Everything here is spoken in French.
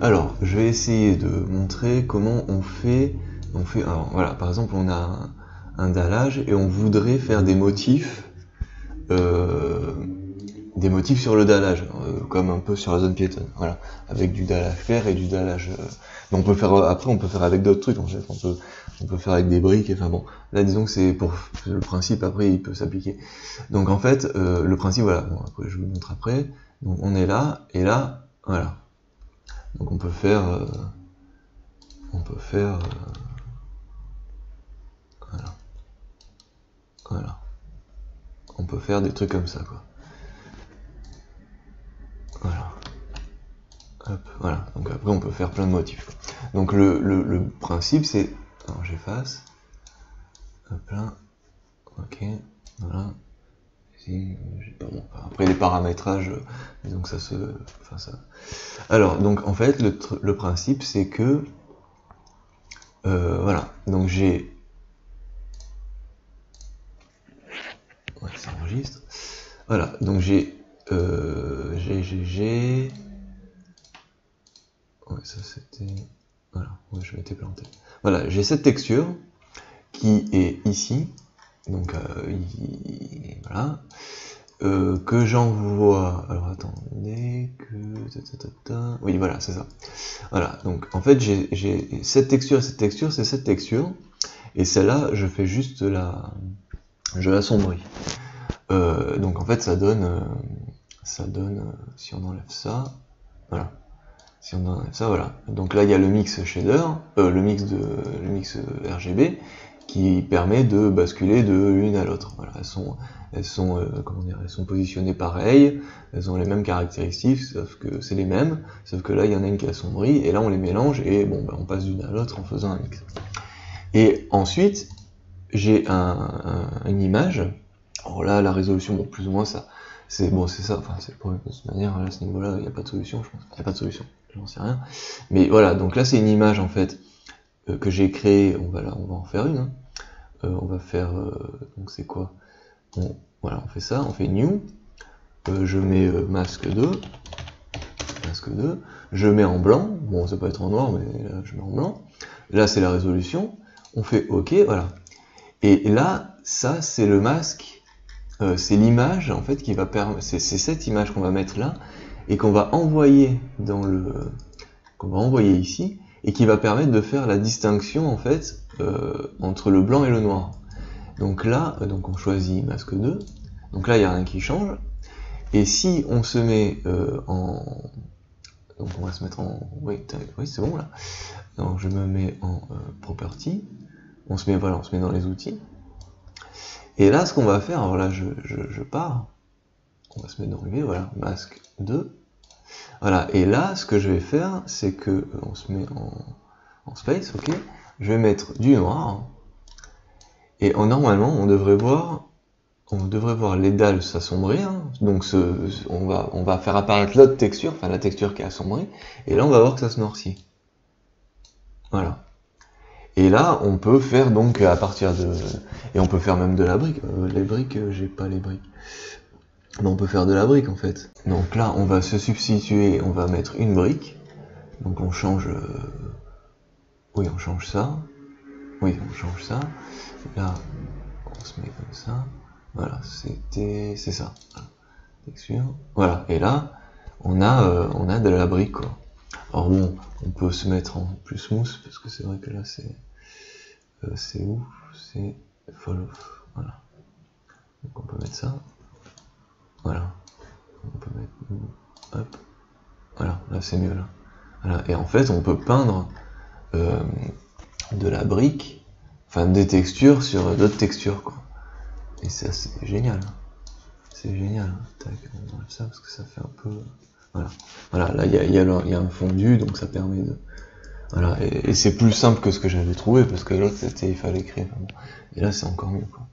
Alors, je vais essayer de montrer comment on fait. Alors, voilà, par exemple, on a un dallage et on voudrait faire des motifs sur le dallage, comme un peu sur la zone piétonne, voilà, avec du dallage clair et du dallage. Mais on peut faire après, on peut faire avec d'autres trucs en fait. On peut faire avec des briques. Enfin bon, là disons que c'est pour le principe. Après, il peut s'appliquer. Donc en fait, le principe, voilà. Bon, après, je vous montre après. Donc on est là et là, voilà. Donc on peut faire, voilà, voilà. On peut faire des trucs comme ça, quoi. Voilà. Hop, voilà. Donc après, on peut faire plein de motifs, quoi. Donc le principe, c'est, alors j'efface. Hop là. Ok. Voilà. Après les paramétrages, disons que ça se, enfin ça. Alors donc en fait le principe c'est que voilà, donc j'ai, ouais, ça enregistre. Voilà, donc j'ai ouais, ça c'était, voilà, ouais, je m'étais planté. Voilà, j'ai cette texture qui est ici, donc voilà. Que j'envoie, alors attendez, oui voilà, c'est ça. Voilà, donc en fait j'ai cette texture, c'est cette texture, et celle-là, je fais juste je l'assombris. Donc en fait ça donne, si on enlève ça, voilà. Si on enlève ça, voilà. Donc là il y a le mix shader, le mix RGB, qui permet de basculer de l'une à l'autre. Voilà, elles sont positionnées pareilles, elles ont les mêmes caractéristiques, sauf que c'est les mêmes, sauf que là il y en a une qui est assombrie, et là on les mélange, et bon, ben, on passe d'une à l'autre en faisant un mix. Et ensuite, j'ai une image, alors là la résolution, bon, plus ou moins ça, c'est ça, enfin c'est pour de toute manière, là, à ce niveau-là, il n'y a pas de solution, je pense, il n'y a pas de solution, j'en sais rien. Mais voilà, donc là c'est une image en fait, que j'ai créée, on va en faire une, hein. On va faire, donc c'est quoi, voilà, on fait ça, on fait new, je mets masque 2, je mets en blanc, bon ça peut être en noir, mais là je mets en blanc, là c'est la résolution, on fait OK, voilà. Et là, ça c'est le masque, c'est l'image en fait qui va permettre, c'est cette image qu'on va mettre là, et qu'on va envoyer ici, et qui va permettre de faire la distinction en fait entre le blanc et le noir. Donc là, donc on choisit masque 2, donc là il n'y a rien qui change, et si on se met donc on va se mettre en, oui c'est bon là, donc je me mets en property, on se met dans les outils, et là ce qu'on va faire, alors là je pars, on va se mettre dans le V, voilà, masque 2, voilà, et là ce que je vais faire, c'est que on se met en space, ok, je vais mettre du noir, et normalement on devrait voir les dalles s'assombrir, hein. Donc on va faire apparaître l'autre texture, enfin la texture qui est assombrie, et là on va voir que ça se noircit. Voilà. Et là on peut faire donc à partir de, et on peut faire même de la brique. Les briques, j'ai pas les briques. Mais on peut faire de la brique en fait. Donc là on va se substituer, on va mettre une brique. Donc on change, oui on change ça. Oui on change ça. Là on se met comme ça. Voilà, c'est ça. Texture. Voilà, et là, on a de la brique, quoi. Alors bon, on peut se mettre en plus smooth, parce que c'est vrai que là, c'est où? C'est follow. Voilà. Donc on peut mettre ça. Voilà. On peut mettre, hop. Voilà, là c'est mieux, là. Voilà, et en fait, on peut peindre de la brique, enfin des textures sur d'autres textures, quoi. Et ça, c'est génial. C'est génial. Tac, on enlève ça parce que ça fait un peu. Voilà. Voilà, là il y a un fondu, donc ça permet de. Voilà, et c'est plus simple que ce que j'avais trouvé, parce que l'autre c'était il fallait créer. Et là c'est encore mieux, quoi.